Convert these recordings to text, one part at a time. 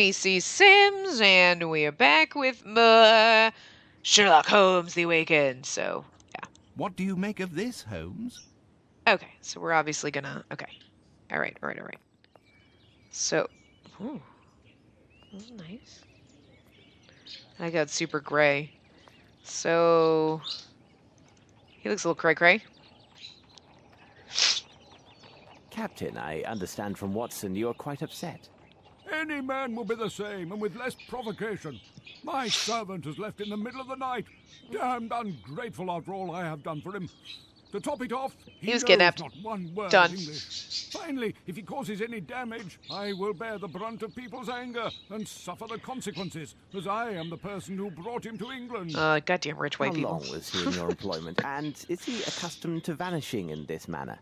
Spacey Sims, and we are back with Sherlock Holmes, The Awakened. So, yeah. What do you make of this, Holmes? Okay, so we're obviously gonna... Okay. Alright. So... Ooh. That was nice. I got super gray. So... He looks a little cray-cray. Captain, I understand from Watson you are quite upset. Any man will be the same, and with less provocation. My servant has left in the middle of the night. Damned ungrateful after all I have done for him. To top it off, he was knows kidnapped. not one word Done. of English. Finally, if he causes any damage, I will bear the brunt of people's anger and suffer the consequences, as I am the person who brought him to England. Goddamn rich white How people. long was he in your employment, and is he accustomed to vanishing in this manner?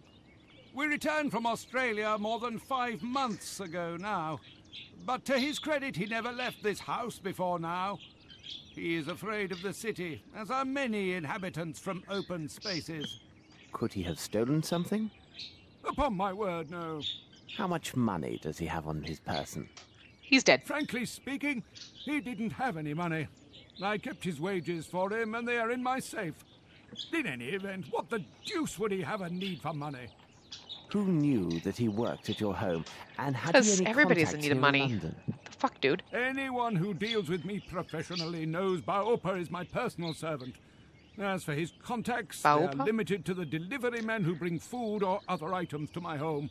We returned from Australia more than 5 months ago now. But to his credit, he never left this house before now. He is afraid of the city, as are many inhabitants from open spaces. Could he have stolen something? Upon my word, no. How much money does he have on his person? He's dead. Frankly speaking, he didn't have any money. I kept his wages for him, and they are in my safe. In any event, what the deuce would he have a need for money? Who knew that he worked at your home, and had he Because any everybody's contacts in need of here money. London? The fuck, dude? Anyone who deals with me professionally knows Baopa is my personal servant. As for his contacts, they are Baopa? limited to the delivery men who bring food or other items to my home.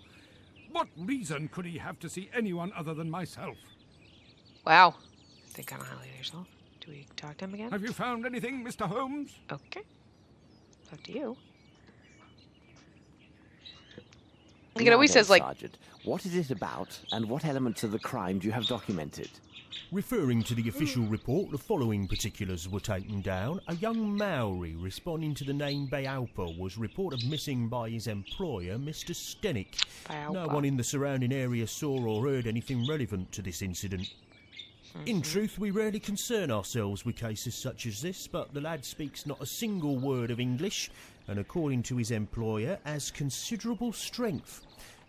What reason could he have to see anyone other than myself? Wow. Think kind of highly of yourself. Do we talk to him again? Have you found anything, Mr. Holmes? Okay. Talk to you. Like it Now always then, says, like... Sergeant, what is it about, and what elements of the crime do you have documented? Referring to the official report, the following particulars were taken down. A young Maori responding to the name Baopa was reported missing by his employer, Mr. Stenick. No Baopa. one in the surrounding area saw or heard anything relevant to this incident. In truth, we rarely concern ourselves with cases such as this, but the lad speaks not a single word of English, and according to his employer, has considerable strength.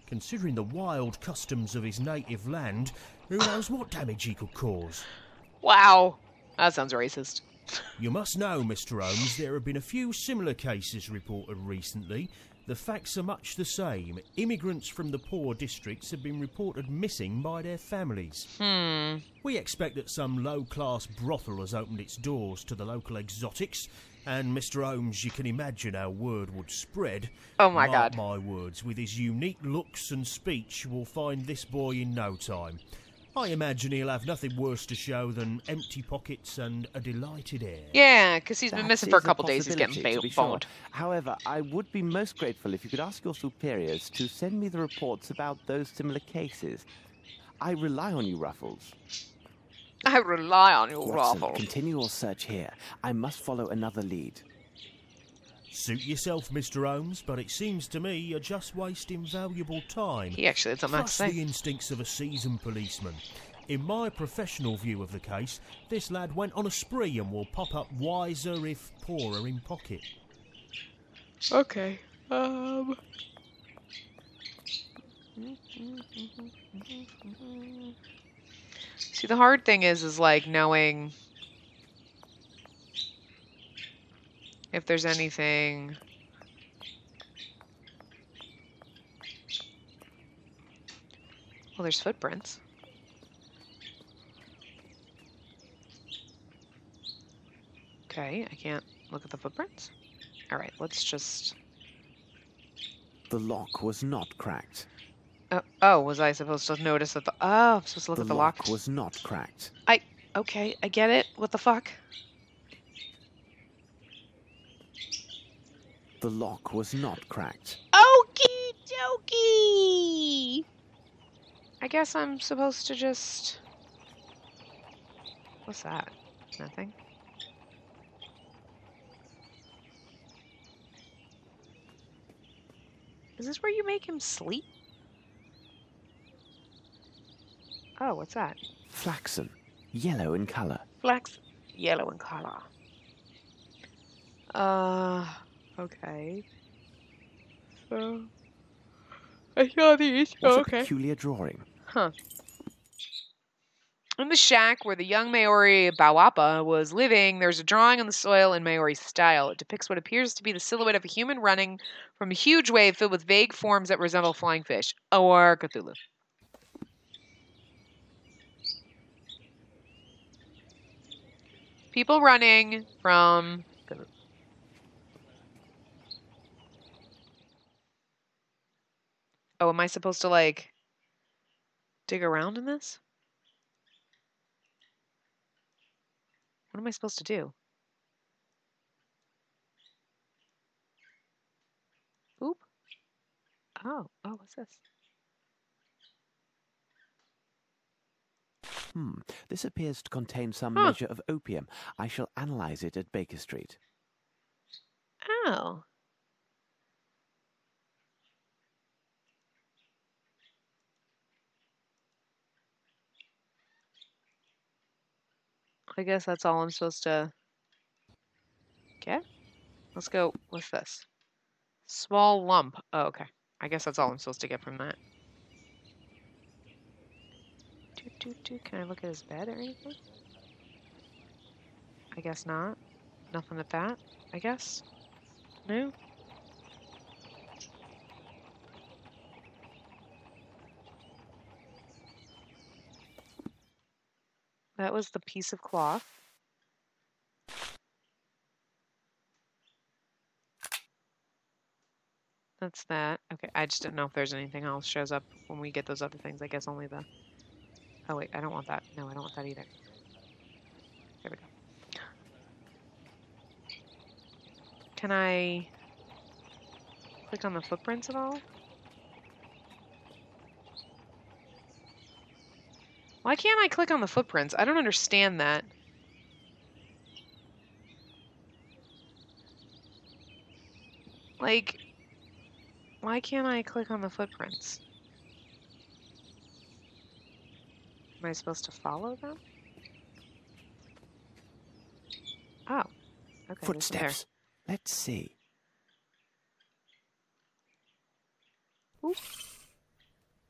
Considering the wild customs of his native land, who knows what damage he could cause? Wow. That sounds racist. You must know, Mr. Holmes, there have been a few similar cases reported recently. The facts are much the same. Immigrants from the poor districts have been reported missing by their families. We expect that some low-class brothel has opened its doors to the local exotics, and Mr. Holmes, you can imagine how word would spread. Oh my Mark God. my words, with his unique looks and speech, we'll find this boy in no time. I imagine he'll have nothing worse to show than empty pockets and a delighted air. Yeah, because he's been That missing for a is couple days. He's getting possibility, to be sure. boned. However, I would be most grateful if you could ask your superiors to send me the reports about those similar cases. I rely on you, Ruffles. I rely on you, Watson, Ruffles. continue your search here. I must follow another lead. Suit yourself, Mr. Holmes, but it seems to me you're just wasting valuable time. He actually had something to Trust say. the instincts of a seasoned policeman. In my professional view of the case, this lad went on a spree and will pop up wiser if poorer in pocket. Okay. See, the hard thing is like knowing if there's anything. Well, there's footprints. Okay, I can't look at the footprints. All right, let's just. The lock was not cracked. Oh, was I supposed to notice that the... Oh, I'm supposed to look The at the lock lock. was not cracked. Okay, I get it. What the fuck? The lock was not cracked. Okie dokie! I guess I'm supposed to just... What's that? Nothing? Is this where you make him sleep? Oh, what's that? Flaxen. Yellow in colour. Flax, yellow in color. Okay. So, I saw these. What a Okay. peculiar drawing. Huh. In the shack where the young Maori Bawapa was living, there's a drawing on the soil in Maori style. It depicts what appears to be the silhouette of a human running from a huge wave filled with vague forms that resemble flying fish. Or Cthulhu. People running from... Oh, am I supposed to, like, dig around in this? What am I supposed to do? Oop. Oh, what's this? This appears to contain some Huh. measure of opium. I shall analyze it at Baker Street. Oh. I guess that's all I'm supposed to get. Let's go with this. Small lump. Oh, okay. I guess that's all I'm supposed to get from that. Can I look at his bed or anything? I guess not. Nothing at that, I guess. No? That was the piece of cloth. That's that. Okay, I just didn't know if there's anything else shows up when we get those other things. I guess only the... Oh, wait, I don't want that. No, I don't want that either. There we go. Can I click on the footprints at all? Why can't I click on the footprints? I don't understand that. Like, why can't I click on the footprints? Am I supposed to follow them? Oh. Okay. Footsteps. Let's see. Oop.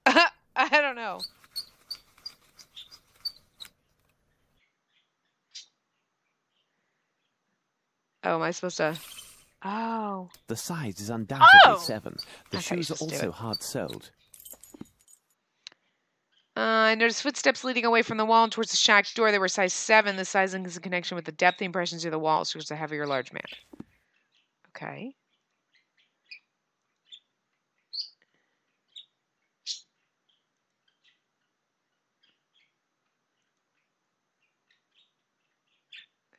I don't know. Oh, am I supposed to... Oh. The size is undoubtedly 7. The shoes are also hard-soled. I noticed footsteps leading away from the wall and towards the shack door. They were size 7. The sizing is in connection with the depth impressions of the walls, which is a heavier, large man. Okay.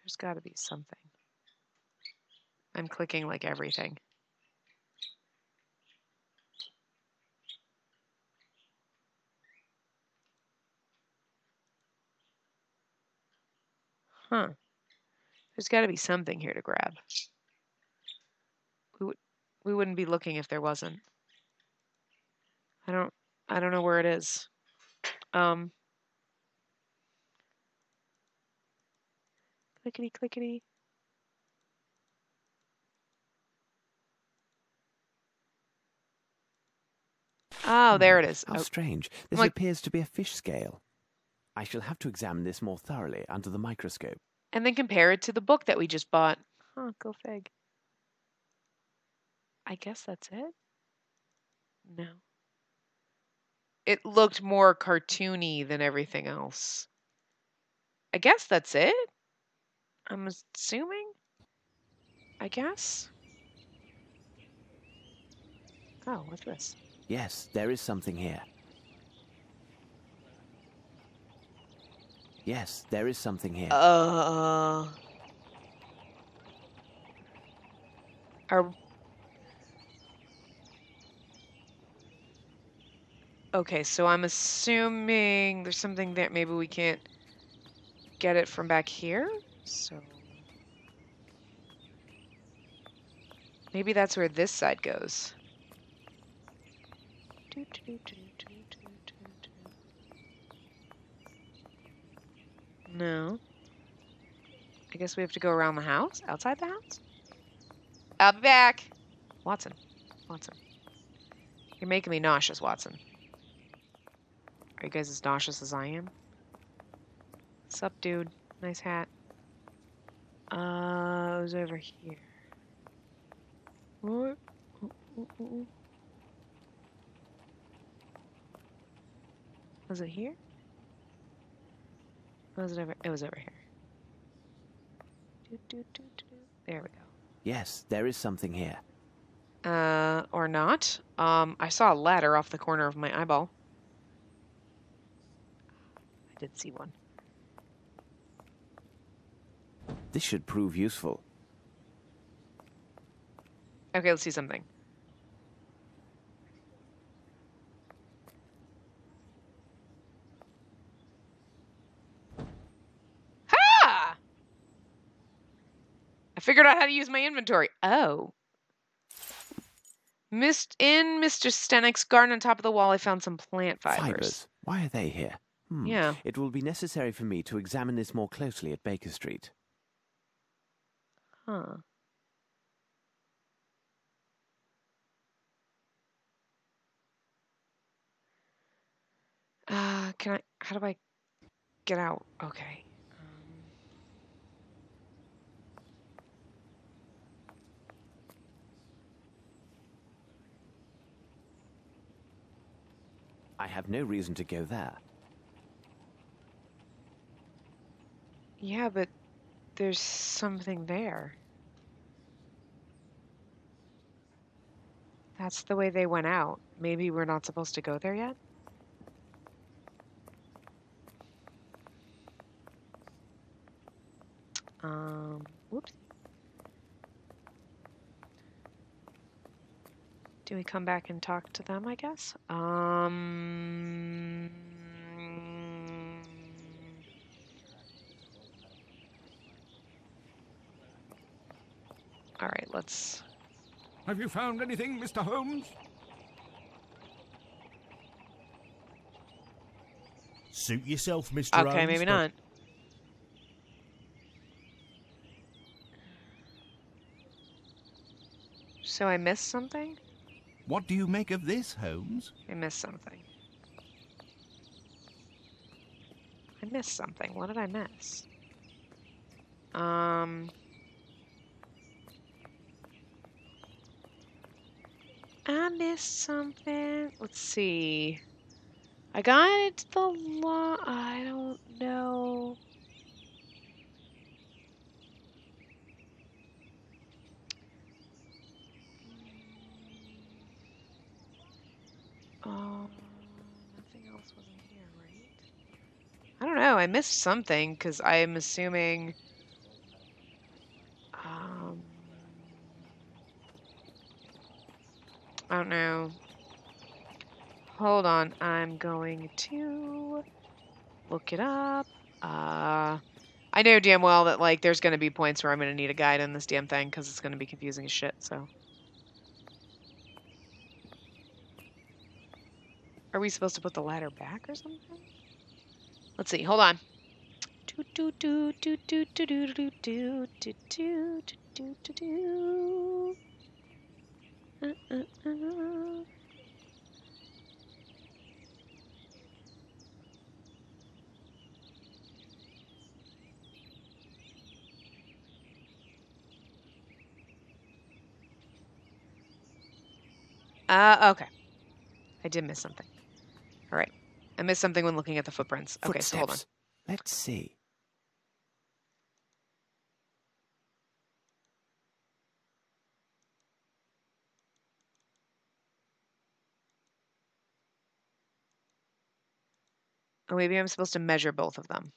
There's got to be something. I'm clicking like everything. Huh. There's got to be something here to grab. We wouldn't be looking if there wasn't. I don't know where it is. Clickety clickety. Oh, there it is. How strange. This appears to be a fish scale. I shall have to examine this more thoroughly under the microscope. And then compare it to the book that we just bought. Huh, go fig. I guess that's it? No. It looked more cartoony than everything else. I guess that's it? I'm assuming? I guess? Oh, what's this? Yes, there is something here. Yes, there is something here. Okay, so I'm assuming there's something that maybe we can't get it from back here? So... maybe that's where this side goes. No. I guess we have to go around the house? Outside the house? I'll be back! Watson. Watson. You're making me nauseous, Watson. Are you guys as nauseous as I am? Sup, dude? Nice hat. It was over here. What? Was it here? Or was it over? It was over here. There we go. Yes, there is something here. Or not. I saw a ladder off the corner of my eyeball. I did see one. This should prove useful. Okay, let's see something. Ha! I figured out how to use my inventory. Oh. In Mr. Stenick's garden on top of the wall, I found some plant fibers. Why are they here? Yeah. It will be necessary for me to examine this more closely at Baker Street. Huh. How do I get out? Okay. I have no reason to go there. Yeah, but there's something there. That's the way they went out. Maybe we're not supposed to go there yet? Whoops. Do we come back and talk to them, I guess? All right, let's... Have you found anything, Mr. Holmes? Suit yourself, Mr. Holmes. Okay, maybe not. So I missed something? What do you make of this, Holmes? I missed something. I missed something. What did I miss? I missed something. Let's see. I got the law. I don't know. Nothing else was in here, right? I don't know. I missed something because I am assuming. I don't know. Hold on. I'm going to look it up. I know damn well that like there's going to be points where I'm going to need a guide in this damn thing because it's going to be confusing as shit. So. Are we supposed to put the ladder back or something? Let's see. Hold on. Okay. I did miss something. All right. I missed something when looking at the footprints. Okay, so hold on. Let's see. Oh, maybe I'm supposed to measure both of them.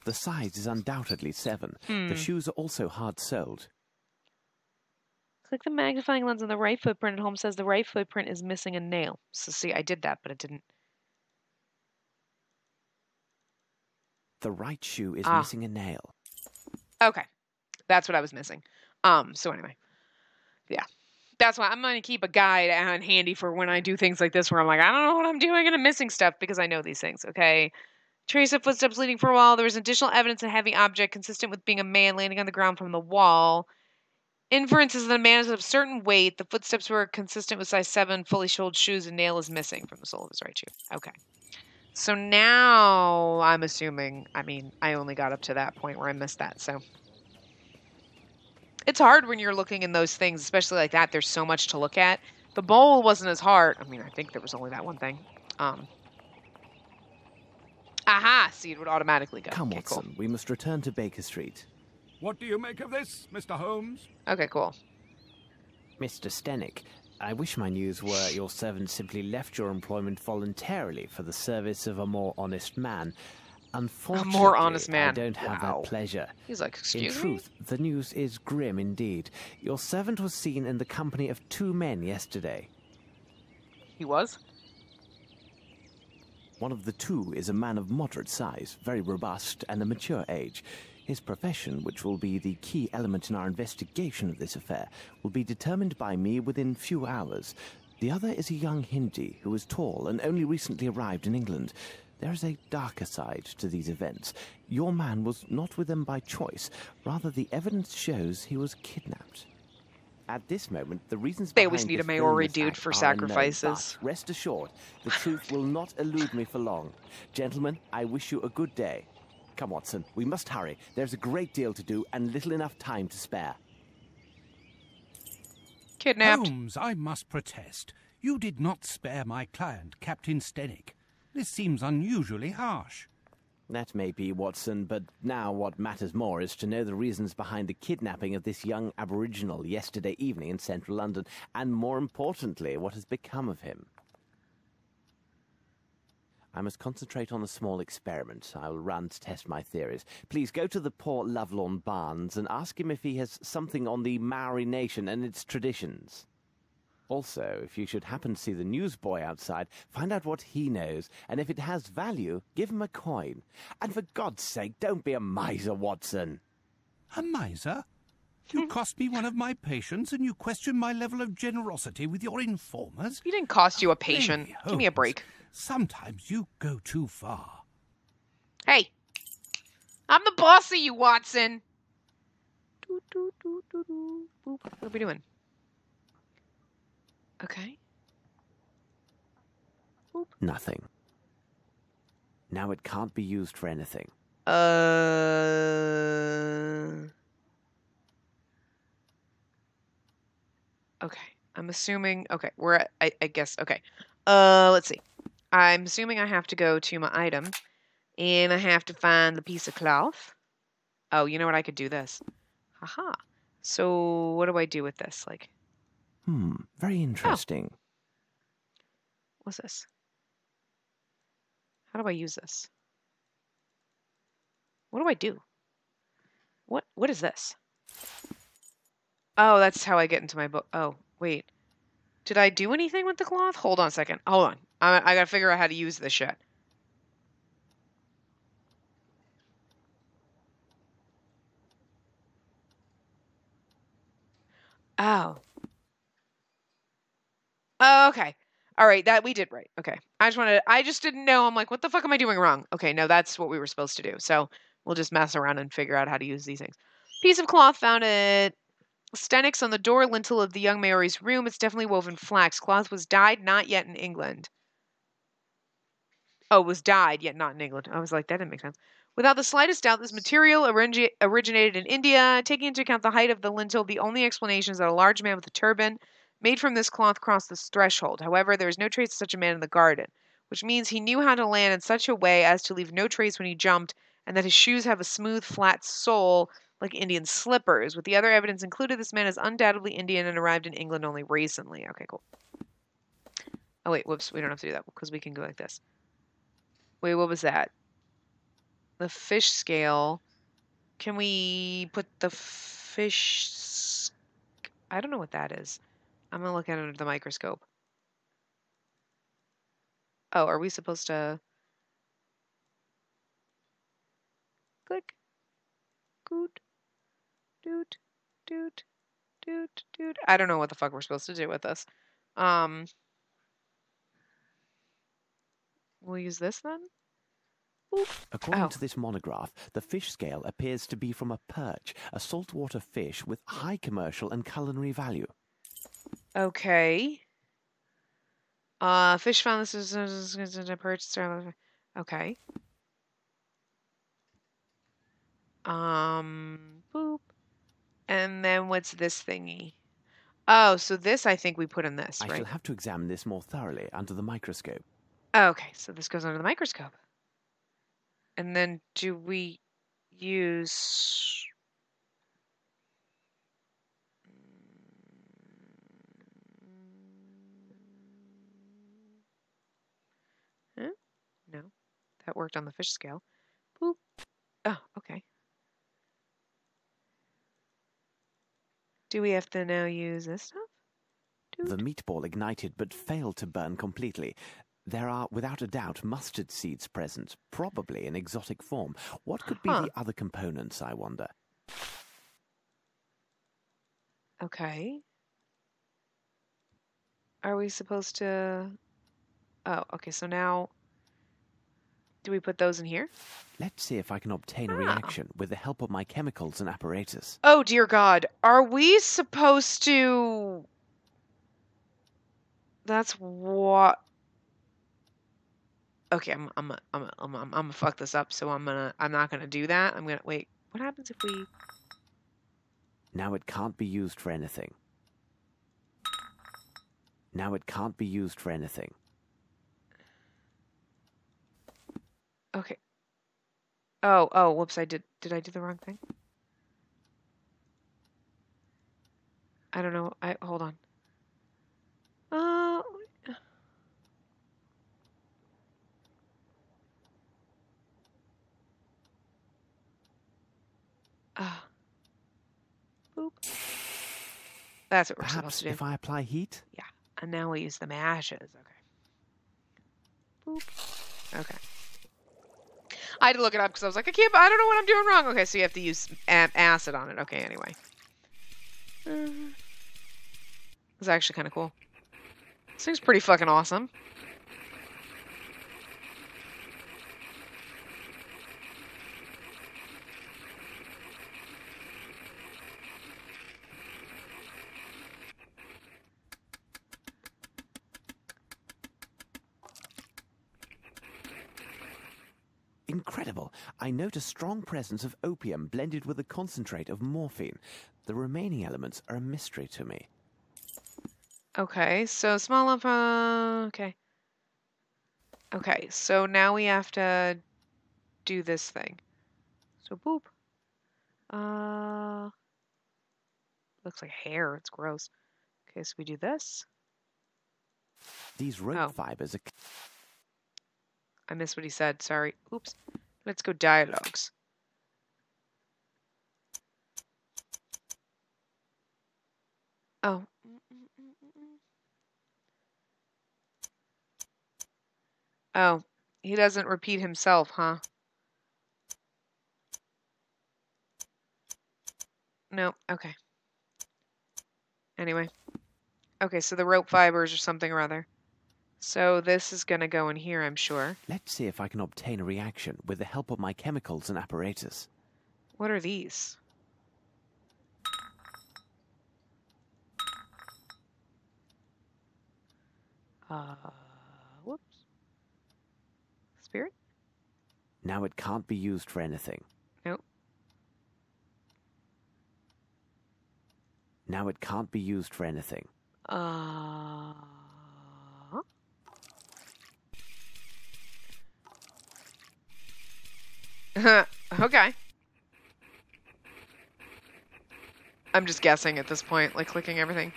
The size is undoubtedly 7. The shoes are also hard-soled. Click the magnifying lens on the right footprint, and Holmes says the right footprint is missing a nail. So see, I did that, but it didn't. The right shoe is missing a nail. Okay. That's what I was missing. So anyway. Yeah. That's why I'm going to keep a guide on handy for when I do things like this where I'm like, I don't know what I'm doing and I'm missing stuff because I know these things, okay? Trace of footsteps leading for a while. There was additional evidence of a heavy object consistent with being a man landing on the ground from the wall. Inference is that a man is of certain weight. The footsteps were consistent with size 7, fully soled shoes, and nail is missing from the sole of his right shoe. Okay. So now I'm assuming, I mean, I only got up to that point where I missed that, so. It's hard when you're looking in those things, especially like that. There's so much to look at. The bowl wasn't as hard. I mean, I think there was only that one thing. Aha! See, it would automatically go. Come, Okay, cool. Watson, we must return to Baker Street. What do you make of this, Mr. Holmes? Okay, cool. Mr. Stenick, I wish my news were your servant simply left your employment voluntarily for the service of a more honest man. Unfortunately, more honest man. I don't have Wow. that pleasure. He's like, In excuse me? truth, the news is grim indeed. Your servant was seen in the company of 2 men yesterday. He was? One of the 2 is a man of moderate size, very robust, and a mature age. His profession, which will be the key element in our investigation of this affair, will be determined by me within few hours. The other is a young Hindi who is tall and only recently arrived in England. There is a darker side to these events. Your man was not with them by choice. Rather, the evidence shows he was kidnapped. At this moment, the reasons They behind always need a this Maori villainous dude act for are unknown, sacrifices. but rest assured, the truth will not elude me for long. Gentlemen, I wish you a good day. Come, Watson, we must hurry. There's a great deal to do and little enough time to spare. Kidnapped. Holmes, I must protest. You did not spare my client, Captain Stenick. This seems unusually harsh. That may be, Watson, but now what matters more is to know the reasons behind the kidnapping of this young aboriginal yesterday evening in central London, and more importantly, what has become of him. I must concentrate on a small experiment I will run to test my theories. Please go to the poor Lovelorn Barnes and ask him if he has something on the Maori nation and its traditions. Also, if you should happen to see the newsboy outside, find out what he knows, and if it has value, give him a coin. And for God's sake, don't be a miser, Watson. A miser? You cost me one of my patients, and you question my level of generosity with your informers? He didn't cost you a patient. Hey, Give me a Holmes, break. Sometimes you go too far. Hey! I'm the boss of you, Watson! Doo, doo, doo, doo, doo. Boop. What are we doing? Okay. Boop. Nothing. Now it can't be used for anything. Okay. I'm assuming. Okay. We're at. I guess. Okay. Let's see. I'm assuming I have to go to my item, and I have to find the piece of cloth. Oh, you know what? I could do this. Haha. So what do I do with this? Like, Very interesting. what's this? How do I use this? What do I do? What is this? Oh, that's how I get into my book. Oh, wait. Did I do anything with the cloth? Hold on a second. Hold on. I gotta figure out how to use this shit. Oh. Oh, okay. All right, that we did right. Okay. I just didn't know. I'm like, what the fuck am I doing wrong? Okay, no, that's what we were supposed to do. So we'll just mess around and figure out how to use these things. Piece of cloth found at Stenix on the door lintel of the young Maori's room. It's definitely woven flax. Cloth was dyed, not yet in England. Oh, it was dyed, yet not in England. I was like, that didn't make sense. Without the slightest doubt, this material originated in India. Taking into account the height of the lintel, the only explanation is that a large man with a turban made from this cloth crossed this threshold. However, there is no trace of such a man in the garden, which means he knew how to land in such a way as to leave no trace when he jumped, and that his shoes have a smooth, flat sole like Indian slippers. With the other evidence included, this man is undoubtedly Indian and arrived in England only recently. Okay, cool. Oh, wait, whoops. We don't have to do that because we can go like this. Wait, what was that? The fish scale. Can we put the fish... I don't know what that is. I'm going to look at it under the microscope. Oh, are we supposed to... Click. Goot. Doot. Doot. Doot. Doot. I don't know what the fuck we're supposed to do with this. We'll use this then? According Oh. to this monograph, the fish scale appears to be from a perch, a saltwater fish with high commercial and culinary value. Okay. Fish found this is a perch. Okay. Boop. And then what's this thingy? Oh, so this I think we put in this, I right? shall have to examine this more thoroughly under the microscope. Okay, so this goes under the microscope. And then do we use... Huh? No, that worked on the fish scale. Boop. Oh, okay. Do we have to now use this stuff? The meatball ignited but failed to burn completely. There are, without a doubt, mustard seeds present, probably in exotic form. What could be the other components, I wonder? Okay. Are we supposed to... Oh, okay, so now... Do we put those in here? Let's see if I can obtain a reaction with the help of my chemicals and apparatus. Oh, dear God. Are we supposed to... That's what... Okay, I'm gonna fuck this up, so I'm not gonna do that. I'm gonna... Wait, what happens if we... Now it can't be used for anything. Now it can't be used for anything. Okay. Oh, whoops, did I do the wrong thing? I don't know. Hold on. Boop. That's what we're supposed Perhaps to do. if I apply heat? Yeah, and now we use the ashes. Okay. Boop. Okay. I had to look it up because I was like, I don't know what I'm doing wrong. Okay, so you have to use acid on it. Okay, anyway. It's actually kind of cool. This thing's pretty fucking awesome. Incredible. I note a strong presence of opium blended with a concentrate of morphine. The remaining elements are a mystery to me. Okay, so small of okay. Okay, so now we have to do this thing. So boop. Looks like hair. It's gross. Okay, so we do this. These rope fibers are... I missed what he said. Sorry. Oops. Let's go dialogues. Oh. Oh, he doesn't repeat himself, huh? No, okay. Anyway. Okay, so the rope fibers or something or other. So this is going to go in here, I'm sure. Let's see if I can obtain a reaction with the help of my chemicals and apparatus. What are these? Whoops. Spirit? Now it can't be used for anything. Nope. Now it can't be used for anything. Okay. I'm just guessing at this point, like clicking everything.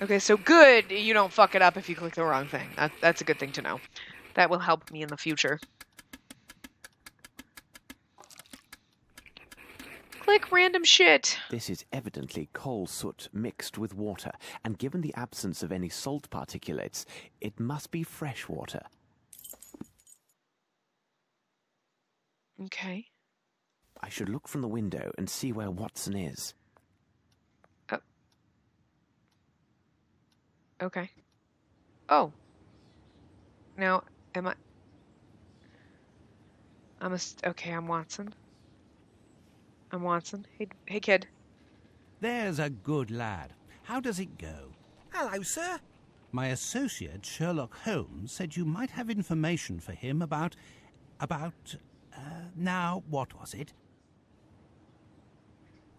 Okay, so good, you don't fuck it up if you click the wrong thing. That's a good thing to know. That will help me in the future. Click random shit. This is evidently coal soot mixed with water, and given the absence of any salt particulates, it must be fresh water. Okay. I should look from the window and see where Watson is. Oh. Okay. Oh. Now, am I... Okay, I'm Watson. I'm Watson. Hey, kid. There's a good lad. How does it go? Hello, sir. My associate, Sherlock Holmes, said you might have information for him about... now, what was it?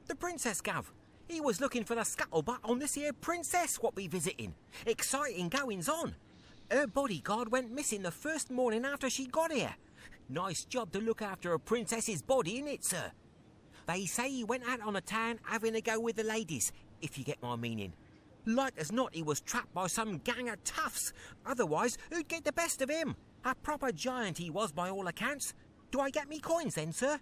The princess, Gov. He was looking for the scuttlebutt on this here princess what we visiting. Exciting goings on. Her bodyguard went missing the first morning after she got here. Nice job to look after a princess's body, innit, sir? They say he went out on a town having a go with the ladies, if you get my meaning. Like as not, he was trapped by some gang of toughs. Otherwise, who'd get the best of him? A proper giant he was by all accounts. Do I get me coins then, sir?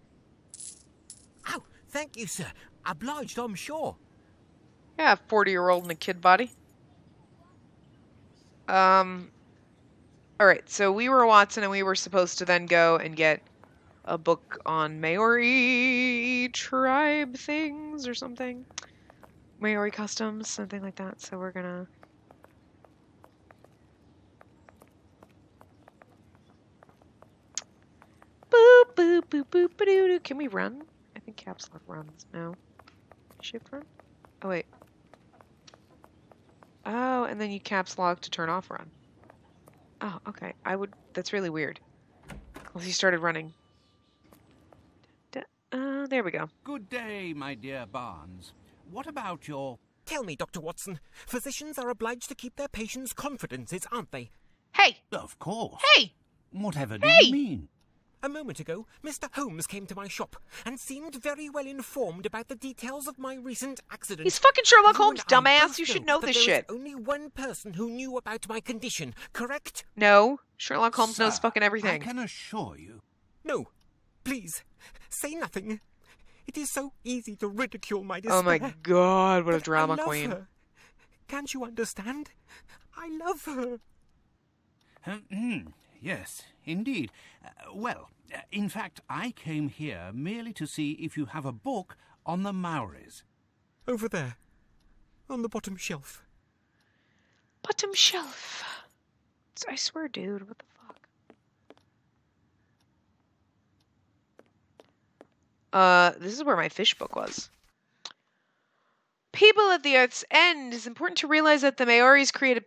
Oh, thank you, sir. Obliged, I'm sure. Yeah, 40-year-old in a kid body. Alright, so we were Watson and we were supposed to then go and get a book on Maori tribe things or something. Maori customs, something like that. So we're gonna... Boop, boop, boop, boop, ba-doo-doo. Can we run? I think caps lock runs. No. Shift run? Oh, wait. Oh, and then you caps lock to turn off run. Oh, okay. That's really weird. Unless you started running. There we go. Good day, my dear Barnes. What about your... Tell me, Dr. Watson, physicians are obliged to keep their patients' confidences, aren't they? Hey! Of course. Hey! Whatever do Hey! you mean? A moment ago, Mr. Holmes came to my shop and seemed very well informed about the details of my recent accident. He's fucking Sherlock You Holmes, and I dumbass. both You should know know that this there shit. was only one person who knew about my condition, correct? No. Sherlock Holmes knows Sir, fucking I everything. can assure you... No, please, say nothing. It is so easy to ridicule my despair. Oh my god, what a But drama I love queen. her. Can't you understand? I love her. Yes, indeed. In fact, I came here merely to see if you have a book on the Maoris. Over there, on the bottom shelf. Bottom shelf. I swear, dude, what the fuck? This is where my fish book was. People at the Earth's End. It's important to realize that the Maoris created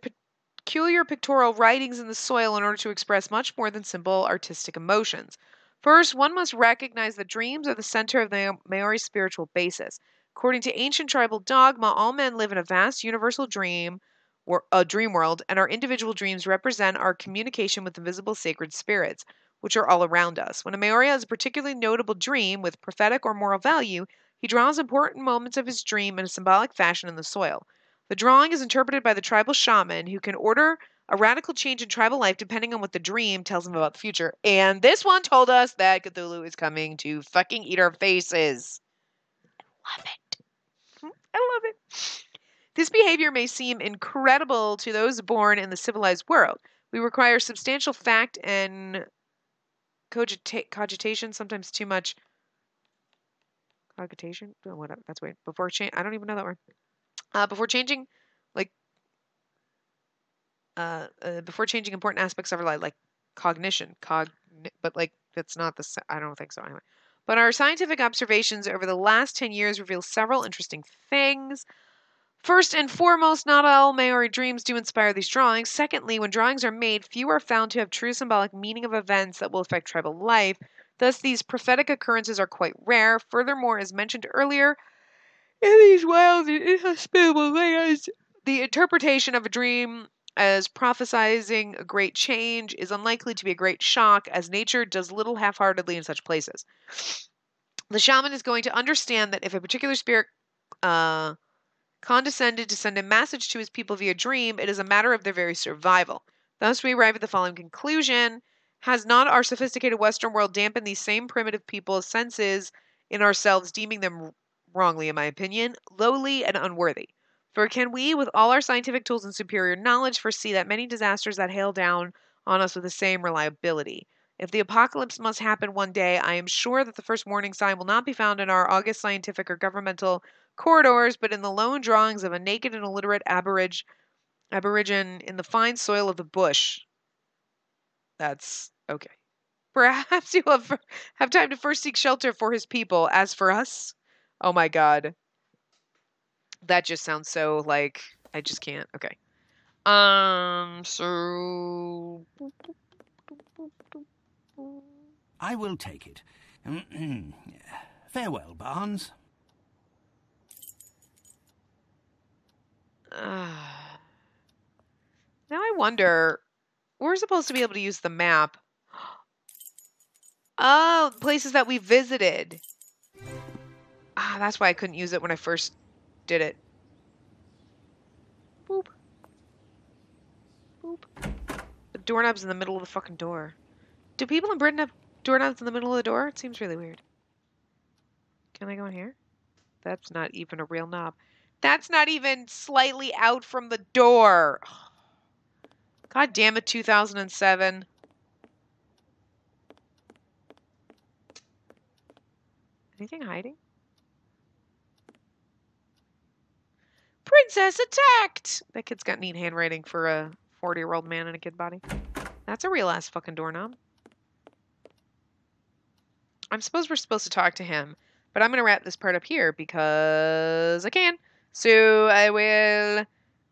peculiar pictorial writings in the soil in order to express much more than simple artistic emotions. First, one must recognize that dreams are the center of the Maori spiritual basis. According to ancient tribal dogma, all men live in a vast universal dream world, and our individual dreams represent our communication with invisible sacred spirits, which are all around us. When a Maori has a particularly notable dream with prophetic or moral value, he draws important moments of his dream in a symbolic fashion in the soil. The drawing is interpreted by the tribal shaman, who can order a radical change in tribal life depending on what the dream tells him about the future. And this one told us that Cthulhu is coming to fucking eat our faces. I love it. I love it. This behavior may seem incredible to those born in the civilized world. We require substantial fact and cogitation, sometimes too much cogitation. Oh, whatever. That's weird. I don't even know that word. Before changing important aspects of our life, like cognition, but like that's not the. I don't think so anyway. But our scientific observations over the last 10 years reveal several interesting things. First and foremost, not all Maori dreams do inspire these drawings. Secondly, when drawings are made, few are found to have true symbolic meaning of events that will affect tribal life. Thus, these prophetic occurrences are quite rare. Furthermore, as mentioned earlier, in these wild and inhospitable lands, the interpretation of a dream as prophesizing a great change is unlikely to be a great shock, as nature does little half-heartedly in such places. The shaman is going to understand that if a particular spirit condescended to send a message to his people via dream, it is a matter of their very survival. Thus, we arrive at the following conclusion. Has not our sophisticated Western world dampened these same primitive people's senses in ourselves, deeming them, wrongly in my opinion, lowly and unworthy? For can we, with all our scientific tools and superior knowledge, foresee that many disasters that hail down on us with the same reliability? If the apocalypse must happen one day, I am sure that the first warning sign will not be found in our august scientific or governmental corridors, but in the lone drawings of a naked and illiterate Aborigine in the fine soil of the bush. That's okay. Perhaps he will have time to first seek shelter for his people. As for us, oh my god. That just sounds so like I just can't. Okay. So I will take it. Farewell, Barnes. Now I wonder, we're supposed to be able to use the map. Oh, places that we visited. Ah, that's why I couldn't use it when I first did it. Boop. Boop. The doorknob's in the middle of the fucking door. Do people in Britain have doorknobs in the middle of the door? It seems really weird. Can I go in here? That's not even a real knob. That's not even slightly out from the door. God damn it, 2007. Anything hiding? Princess attacked! That kid's got neat handwriting for a 40-year-old man in a kid body. That's a real ass fucking doorknob. I suppose we're supposed to talk to him, but I'm going to wrap this part up here because I can. So I will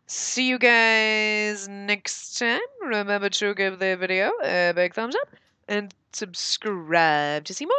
see you guys next time. Remember to give the video a big thumbs up and subscribe to see more.